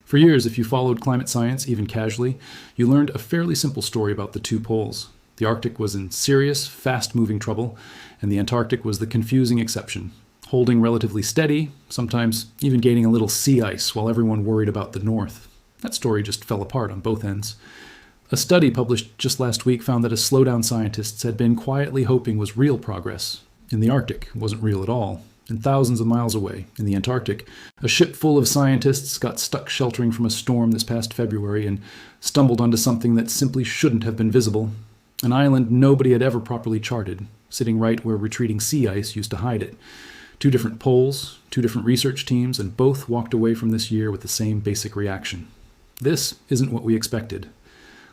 For years, if you followed climate science, even casually, you learned a fairly simple story about the two poles. The Arctic was in serious, fast-moving trouble, and the Antarctic was the confusing exception, holding relatively steady, sometimes even gaining a little sea ice while everyone worried about the North. That story just fell apart on both ends. A study published just last week found that a slowdown scientists had been quietly hoping was real progress. In the Arctic, it wasn't real at all. And thousands of miles away, in the Antarctic, a ship full of scientists got stuck sheltering from a storm this past February and stumbled onto something that simply shouldn't have been visible. An island nobody had ever properly charted, sitting right where retreating sea ice used to hide it. 2 different poles, 2 different research teams, and both walked away from this year with the same basic reaction. This isn't what we expected.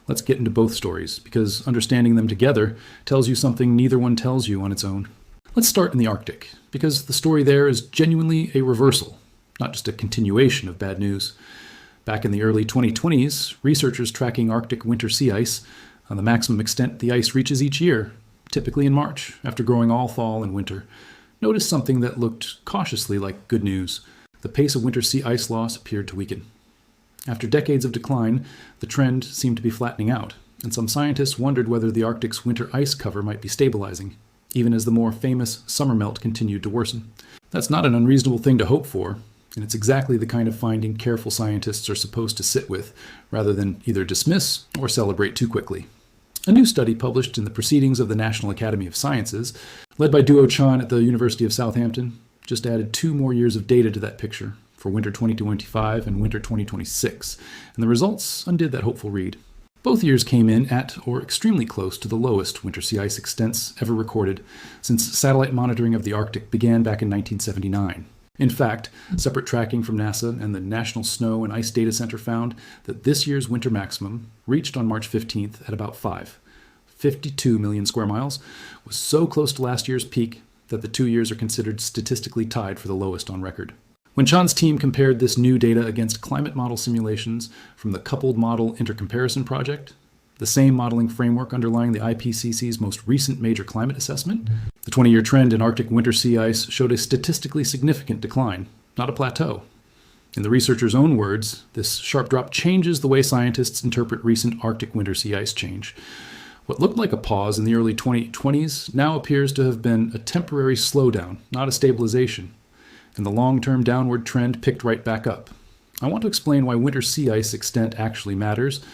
Let's get into both stories, because understanding them together tells you something neither one tells you on its own. Let's start in the Arctic, because the story there is genuinely a reversal, not just a continuation of bad news. Back in the early 2020s, researchers tracking Arctic winter sea ice on the maximum extent the ice reaches each year, typically in March, after growing all fall and winter, noticed something that looked cautiously like good news. The pace of winter sea ice loss appeared to weaken. After decades of decline, the trend seemed to be flattening out, and some scientists wondered whether the Arctic's winter ice cover might be stabilizing, even as the more famous summer melt continued to worsen. That's not an unreasonable thing to hope for, and it's exactly the kind of finding careful scientists are supposed to sit with, rather than either dismiss or celebrate too quickly. A new study published in the Proceedings of the National Academy of Sciences, led by Duo Chan at the University of Southampton, just added 2 more years of data to that picture for winter 2025 and winter 2026, and the results undid that hopeful read. Both years came in at or extremely close to the lowest winter sea ice extents ever recorded since satellite monitoring of the Arctic began back in 1979. In fact, separate tracking from NASA and the National Snow and Ice Data Center found that this year's winter maximum, reached on March 15th at about 52 million square miles, was so close to last year's peak that the 2 years are considered statistically tied for the lowest on record. When Chan's team compared this new data against climate model simulations from the Coupled Model Intercomparison Project, the same modeling framework underlying the IPCC's most recent major climate assessment, the 20-year trend in Arctic winter sea ice showed a statistically significant decline, not a plateau. In the researchers' own words, this sharp drop changes the way scientists interpret recent Arctic winter sea ice change. What looked like a pause in the early 2020s now appears to have been a temporary slowdown, not a stabilization, and the long-term downward trend picked right back up. I want to explain why winter sea ice extent actually matters,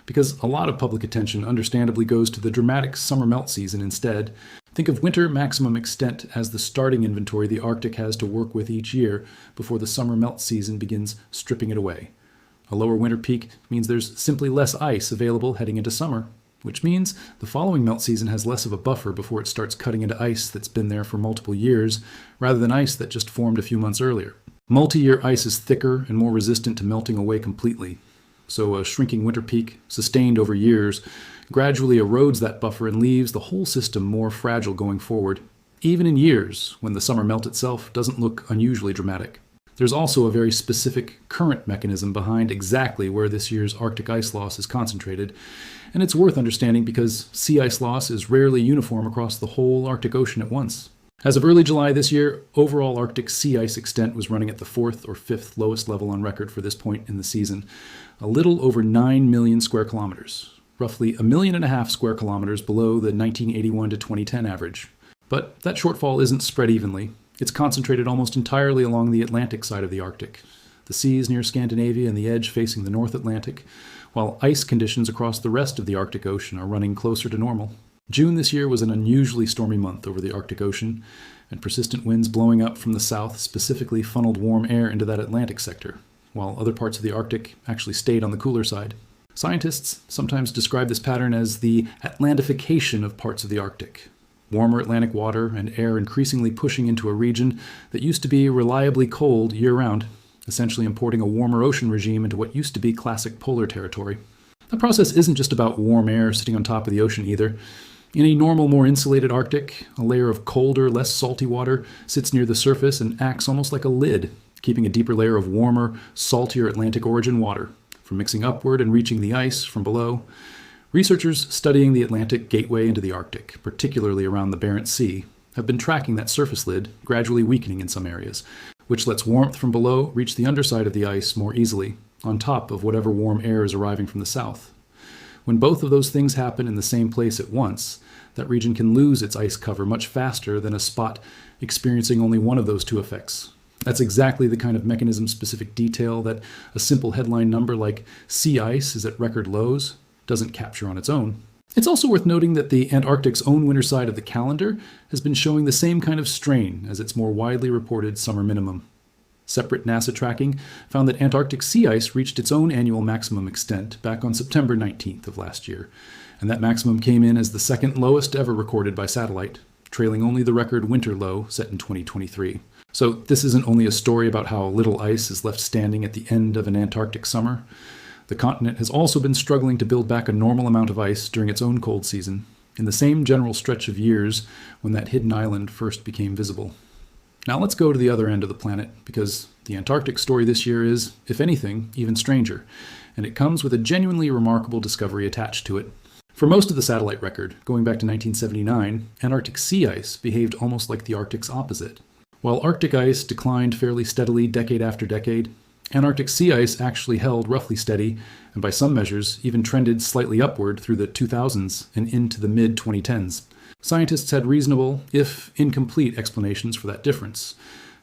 because a lot of public attention understandably goes to the dramatic summer melt season instead. Think of winter maximum extent as the starting inventory the Arctic has to work with each year before the summer melt season begins stripping it away. A lower winter peak means there's simply less ice available heading into summer, which means the following melt season has less of a buffer before it starts cutting into ice that's been there for multiple years, rather than ice that just formed a few months earlier. Multi-year ice is thicker and more resistant to melting away completely, so a shrinking winter peak, sustained over years, gradually erodes that buffer and leaves the whole system more fragile going forward, even in years when the summer melt itself doesn't look unusually dramatic. There's also a very specific current mechanism behind exactly where this year's Arctic ice loss is concentrated, and it's worth understanding because sea ice loss is rarely uniform across the whole Arctic Ocean at once. As of early July this year, overall Arctic sea ice extent was running at the 4th or 5th lowest level on record for this point in the season, a little over 9 million square kilometers, roughly 1.5 million square kilometers below the 1981 to 2010 average. But that shortfall isn't spread evenly. It's concentrated almost entirely along the Atlantic side of the Arctic, the seas near Scandinavia and the edge facing the North Atlantic, while ice conditions across the rest of the Arctic Ocean are running closer to normal. June this year was an unusually stormy month over the Arctic Ocean, and persistent winds blowing up from the south specifically funneled warm air into that Atlantic sector, while other parts of the Arctic actually stayed on the cooler side. Scientists sometimes describe this pattern as the Atlantification of parts of the Arctic. Warmer Atlantic water and air increasingly pushing into a region that used to be reliably cold year-round, essentially importing a warmer ocean regime into what used to be classic polar territory. The process isn't just about warm air sitting on top of the ocean either. In a normal, more insulated Arctic, a layer of colder, less salty water sits near the surface and acts almost like a lid, keeping a deeper layer of warmer, saltier Atlantic origin water from mixing upward and reaching the ice from below. Researchers studying the Atlantic gateway into the Arctic, particularly around the Barents Sea, have been tracking that surface lid, gradually weakening in some areas, which lets warmth from below reach the underside of the ice more easily, on top of whatever warm air is arriving from the south. When both of those things happen in the same place at once, that region can lose its ice cover much faster than a spot experiencing only one of those two effects. That's exactly the kind of mechanism-specific detail that a simple headline number like sea ice is at record lows doesn't capture on its own. It's also worth noting that the Antarctic's own winter side of the calendar has been showing the same kind of strain as its more widely reported summer minimum. Separate NASA tracking found that Antarctic sea ice reached its own annual maximum extent back on September 19th of last year, and that maximum came in as the second lowest ever recorded by satellite, trailing only the record winter low set in 2023. So this isn't only a story about how little ice is left standing at the end of an Antarctic summer. The continent has also been struggling to build back a normal amount of ice during its own cold season, in the same general stretch of years when that hidden island first became visible. Now let's go to the other end of the planet, because the Antarctic story this year is, if anything, even stranger, and it comes with a genuinely remarkable discovery attached to it. For most of the satellite record, going back to 1979, Antarctic sea ice behaved almost like the Arctic's opposite. While Arctic ice declined fairly steadily decade after decade, Antarctic sea ice actually held roughly steady, and by some measures even trended slightly upward through the 2000s and into the mid-2010s. Scientists had reasonable, if incomplete, explanations for that difference,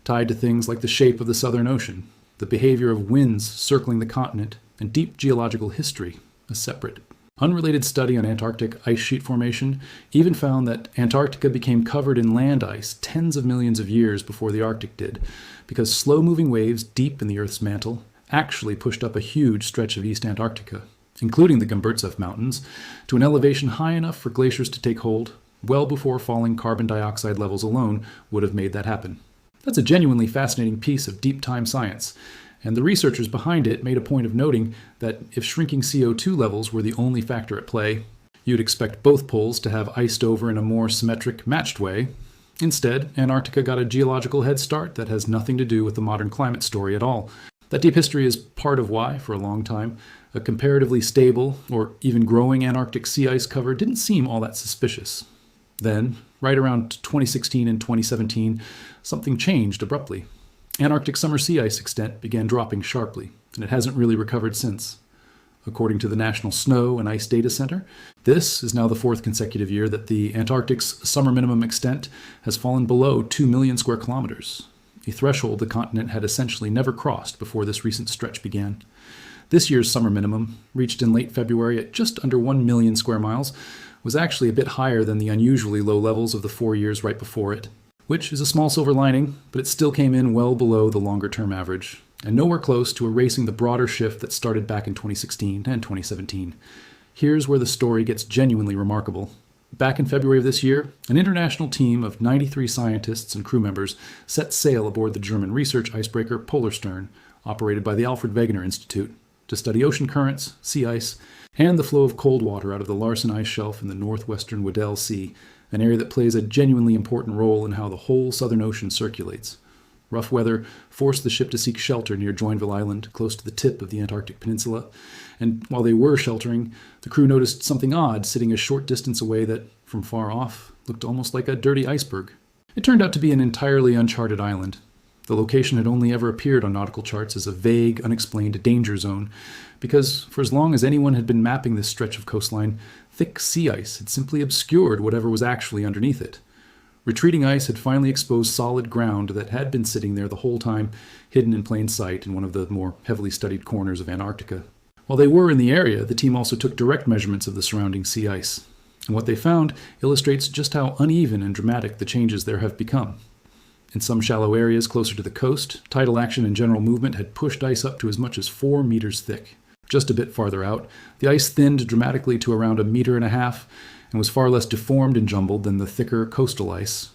tied to things like the shape of the Southern Ocean, the behavior of winds circling the continent, and deep geological history, a separate, unrelated study on Antarctic ice sheet formation even found that Antarctica became covered in land ice tens of millions of years before the Arctic did, because slow-moving waves deep in the Earth's mantle actually pushed up a huge stretch of East Antarctica, including the Gomburtsev Mountains, to an elevation high enough for glaciers to take hold, well before falling carbon dioxide levels alone would have made that happen. That's a genuinely fascinating piece of deep-time science, and the researchers behind it made a point of noting that if shrinking CO2 levels were the only factor at play, you'd expect both poles to have iced over in a more symmetric, matched way. Instead, Antarctica got a geological head start that has nothing to do with the modern climate story at all. That deep history is part of why, for a long time, a comparatively stable, or even growing Antarctic sea ice cover didn't seem all that suspicious. Then, right around 2016 and 2017, something changed abruptly. Antarctic summer sea ice extent began dropping sharply, and it hasn't really recovered since. According to the National Snow and Ice Data Center, this is now the fourth consecutive year that the Antarctic's summer minimum extent has fallen below 2 million square kilometers, a threshold the continent had essentially never crossed before this recent stretch began. This year's summer minimum, reached in late February at just under 1 million square miles, was actually a bit higher than the unusually low levels of the 4 years right before it, which is a small silver lining, but it still came in well below the longer-term average, and nowhere close to erasing the broader shift that started back in 2016 and 2017. Here's where the story gets genuinely remarkable. Back in February of this year, an international team of 93 scientists and crew members set sail aboard the German research icebreaker Polarstern, operated by the Alfred Wegener Institute, to study ocean currents, sea ice, and the flow of cold water out of the Larsen Ice Shelf in the northwestern Weddell Sea, an area that plays a genuinely important role in how the whole Southern Ocean circulates. Rough weather forced the ship to seek shelter near Joinville Island, close to the tip of the Antarctic Peninsula, and while they were sheltering, the crew noticed something odd sitting a short distance away that, from far off, looked almost like a dirty iceberg. It turned out to be an entirely uncharted island. The location had only ever appeared on nautical charts as a vague, unexplained danger zone, because for as long as anyone had been mapping this stretch of coastline, thick sea ice had simply obscured whatever was actually underneath it. Retreating ice had finally exposed solid ground that had been sitting there the whole time, hidden in plain sight in one of the more heavily studied corners of Antarctica. While they were in the area, the team also took direct measurements of the surrounding sea ice, and what they found illustrates just how uneven and dramatic the changes there have become. In some shallow areas closer to the coast, tidal action and general movement had pushed ice up to as much as 4 meters thick. Just a bit farther out, the ice thinned dramatically to around 1.5 meters and was far less deformed and jumbled than the thicker coastal ice.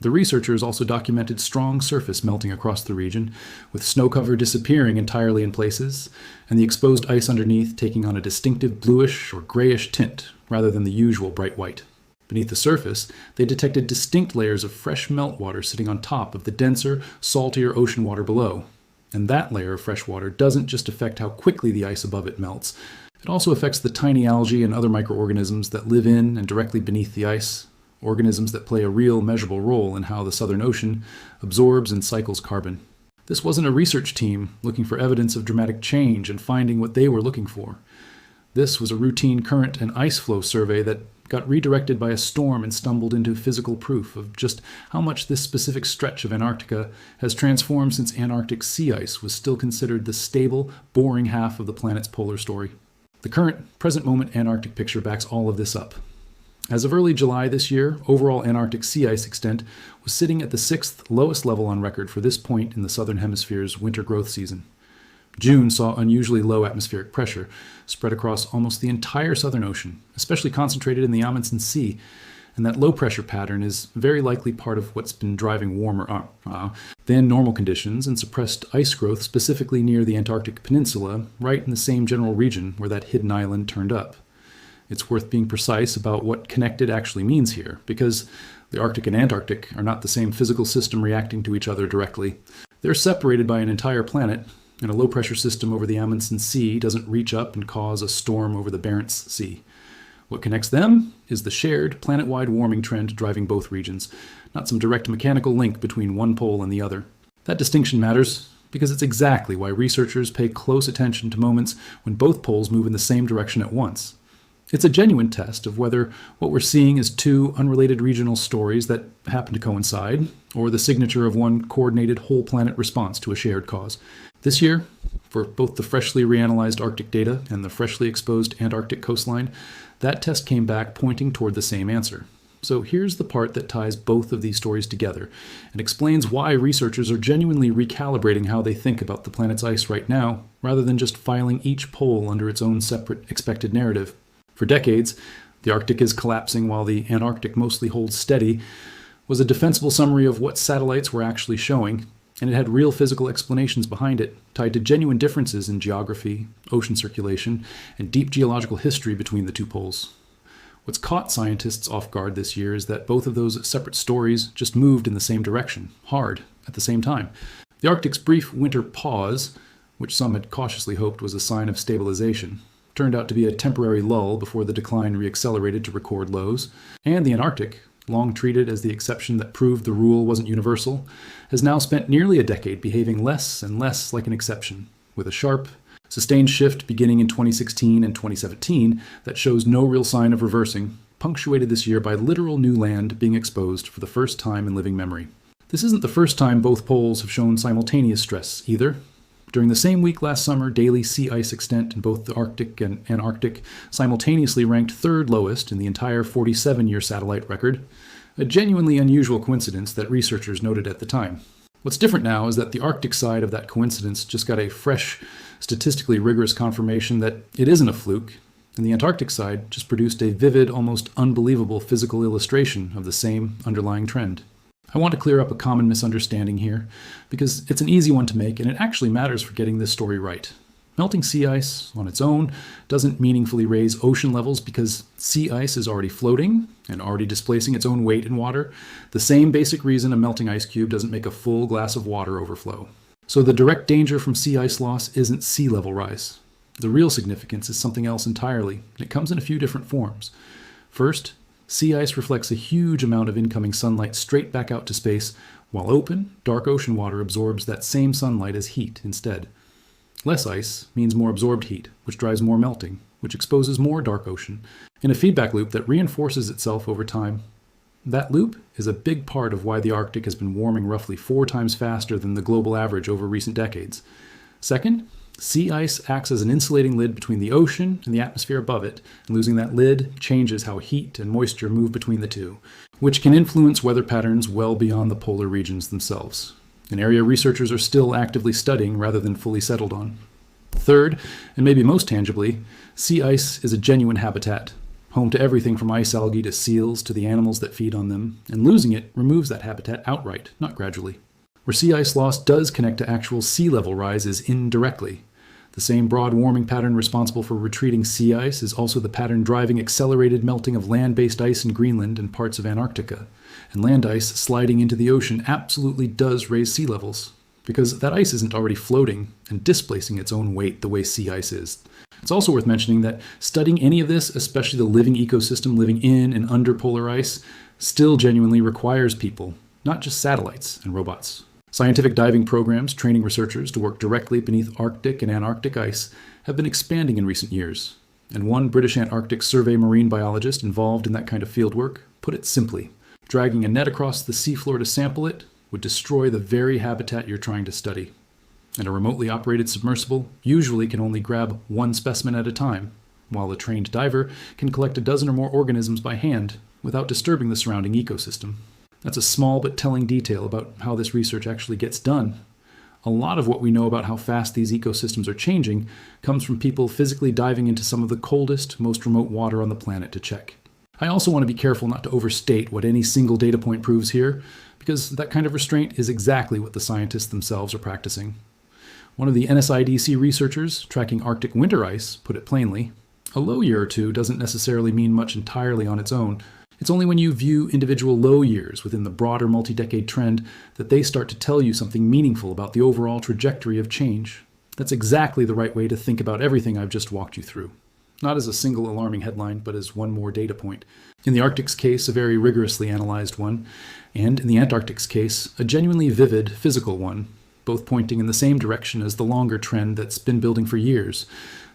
The researchers also documented strong surface melting across the region, with snow cover disappearing entirely in places, and the exposed ice underneath taking on a distinctive bluish or grayish tint rather than the usual bright white. Beneath the surface, they detected distinct layers of fresh meltwater sitting on top of the denser, saltier ocean water below. And that layer of fresh water doesn't just affect how quickly the ice above it melts, it also affects the tiny algae and other microorganisms that live in and directly beneath the ice, organisms that play a real measurable role in how the Southern Ocean absorbs and cycles carbon. This wasn't a research team looking for evidence of dramatic change and finding what they were looking for. This was a routine current and ice flow survey that got redirected by a storm and stumbled into physical proof of just how much this specific stretch of Antarctica has transformed since Antarctic sea ice was still considered the stable, boring half of the planet's polar story. The current, present moment Antarctic picture backs all of this up. As of early July this year, overall Antarctic sea ice extent was sitting at the 6th lowest level on record for this point in the southern hemisphere's winter growth season. June saw unusually low atmospheric pressure spread across almost the entire Southern Ocean, especially concentrated in the Amundsen Sea, and that low pressure pattern is very likely part of what's been driving warmer than normal conditions and suppressed ice growth specifically near the Antarctic Peninsula, right in the same general region where that hidden island turned up. It's worth being precise about what connected actually means here, because the Arctic and Antarctic are not the same physical system reacting to each other directly. They're separated by an entire planet, and a low-pressure system over the Amundsen Sea doesn't reach up and cause a storm over the Barents Sea. What connects them is the shared, planet-wide warming trend driving both regions, not some direct mechanical link between one pole and the other. That distinction matters because it's exactly why researchers pay close attention to moments when both poles move in the same direction at once. It's a genuine test of whether what we're seeing is two unrelated regional stories that happen to coincide, or the signature of one coordinated whole-planet response to a shared cause. This year, for both the freshly reanalyzed Arctic data and the freshly exposed Antarctic coastline, that test came back pointing toward the same answer. So here's the part that ties both of these stories together and explains why researchers are genuinely recalibrating how they think about the planet's ice right now, rather than just filing each pole under its own separate expected narrative. For decades, the Arctic is collapsing while the Antarctic mostly holds steady was a defensible summary of what satellites were actually showing, and it had real physical explanations behind it, tied to genuine differences in geography, ocean circulation, and deep geological history between the two poles. What's caught scientists off guard this year is that both of those separate stories just moved in the same direction, hard, at the same time. The Arctic's brief winter pause, which some had cautiously hoped was a sign of stabilization, turned out to be a temporary lull before the decline reaccelerated to record lows, and the Antarctic, long treated as the exception that proved the rule wasn't universal, has now spent nearly a decade behaving less and less like an exception, with a sharp, sustained shift beginning in 2016 and 2017 that shows no real sign of reversing, punctuated this year by literal new land being exposed for the first time in living memory. This isn't the first time both poles have shown simultaneous stress, either. During the same week last summer, daily sea ice extent in both the Arctic and Antarctic simultaneously ranked third lowest in the entire 47-year satellite record, a genuinely unusual coincidence that researchers noted at the time. What's different now is that the Arctic side of that coincidence just got a fresh, statistically rigorous confirmation that it isn't a fluke, and the Antarctic side just produced a vivid, almost unbelievable physical illustration of the same underlying trend. I want to clear up a common misunderstanding here, because it's an easy one to make and it actually matters for getting this story right. Melting sea ice on its own doesn't meaningfully raise ocean levels because sea ice is already floating and already displacing its own weight in water, the same basic reason a melting ice cube doesn't make a full glass of water overflow. So the direct danger from sea ice loss isn't sea level rise. The real significance is something else entirely, and it comes in a few different forms. First, sea ice reflects a huge amount of incoming sunlight straight back out to space, while open, dark ocean water absorbs that same sunlight as heat instead. Less ice means more absorbed heat, which drives more melting, which exposes more dark ocean, in a feedback loop that reinforces itself over time. That loop is a big part of why the Arctic has been warming roughly 4 times faster than the global average over recent decades. Second, sea ice acts as an insulating lid between the ocean and the atmosphere above it, and losing that lid changes how heat and moisture move between the two, which can influence weather patterns well beyond the polar regions themselves, an area researchers are still actively studying rather than fully settled on. Third, and maybe most tangibly, sea ice is a genuine habitat, home to everything from ice algae to seals to the animals that feed on them, and losing it removes that habitat outright, not gradually. Where sea ice loss does connect to actual sea level rise is indirectly. The same broad warming pattern responsible for retreating sea ice is also the pattern driving accelerated melting of land-based ice in Greenland and parts of Antarctica. And land ice sliding into the ocean absolutely does raise sea levels, because that ice isn't already floating and displacing its own weight the way sea ice is. It's also worth mentioning that studying any of this, especially the living ecosystem living in and under polar ice, still genuinely requires people, not just satellites and robots. Scientific diving programs training researchers to work directly beneath Arctic and Antarctic ice have been expanding in recent years, and one British Antarctic Survey marine biologist involved in that kind of fieldwork put it simply: dragging a net across the seafloor to sample it would destroy the very habitat you're trying to study. And a remotely operated submersible usually can only grab one specimen at a time, while a trained diver can collect a dozen or more organisms by hand without disturbing the surrounding ecosystem. That's a small but telling detail about how this research actually gets done. A lot of what we know about how fast these ecosystems are changing comes from people physically diving into some of the coldest, most remote water on the planet to check. I also want to be careful not to overstate what any single data point proves here, because that kind of restraint is exactly what the scientists themselves are practicing. One of the NSIDC researchers tracking Arctic winter ice put it plainly: a low year or two doesn't necessarily mean much entirely on its own. It's only when you view individual low years within the broader multi-decade trend that they start to tell you something meaningful about the overall trajectory of change. That's exactly the right way to think about everything I've just walked you through. Not as a single alarming headline, but as one more data point. In the Arctic's case, a very rigorously analyzed one, and in the Antarctic's case, a genuinely vivid physical one, both pointing in the same direction as the longer trend that's been building for years.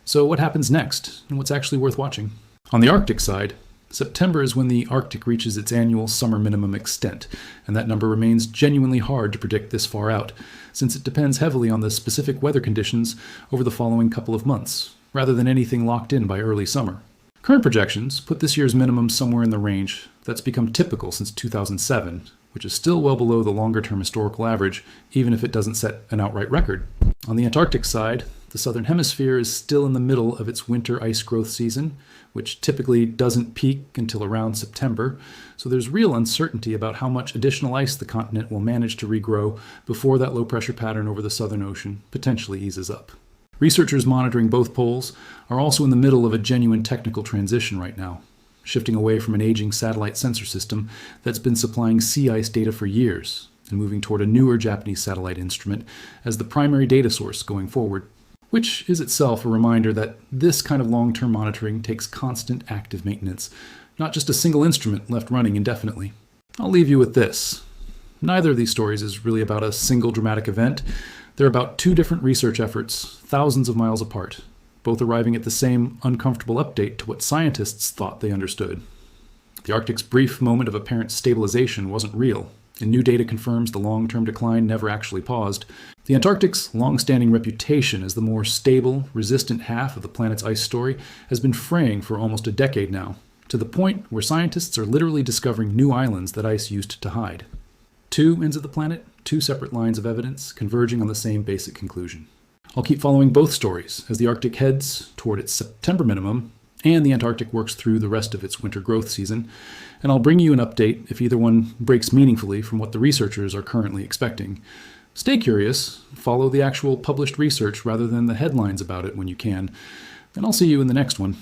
So what happens next, and what's actually worth watching? On the Arctic side, September is when the Arctic reaches its annual summer minimum extent, and that number remains genuinely hard to predict this far out, since it depends heavily on the specific weather conditions over the following couple of months, rather than anything locked in by early summer. Current projections put this year's minimum somewhere in the range that's become typical since 2007, which is still well below the longer-term historical average, even if it doesn't set an outright record. On the Antarctic side, the southern hemisphere is still in the middle of its winter ice growth season, which typically doesn't peak until around September, so there's real uncertainty about how much additional ice the continent will manage to regrow before that low-pressure pattern over the Southern Ocean potentially eases up. Researchers monitoring both poles are also in the middle of a genuine technical transition right now, shifting away from an aging satellite sensor system that's been supplying sea ice data for years and moving toward a newer Japanese satellite instrument as the primary data source going forward, which is itself a reminder that this kind of long-term monitoring takes constant active maintenance, not just a single instrument left running indefinitely. I'll leave you with this. Neither of these stories is really about a single dramatic event. They're about two different research efforts, thousands of miles apart, both arriving at the same uncomfortable update to what scientists thought they understood. The Arctic's brief moment of apparent stabilization wasn't real, and new data confirms the long-term decline never actually paused. The Antarctic's long-standing reputation as the more stable, resistant half of the planet's ice story has been fraying for almost a decade now, to the point where scientists are literally discovering new islands that ice used to hide. Two ends of the planet, two separate lines of evidence, converging on the same basic conclusion. I'll keep following both stories as the Arctic heads toward its September minimum and the Antarctic works through the rest of its winter growth season, and I'll bring you an update if either one breaks meaningfully from what the researchers are currently expecting. Stay curious, follow the actual published research rather than the headlines about it when you can, and I'll see you in the next one.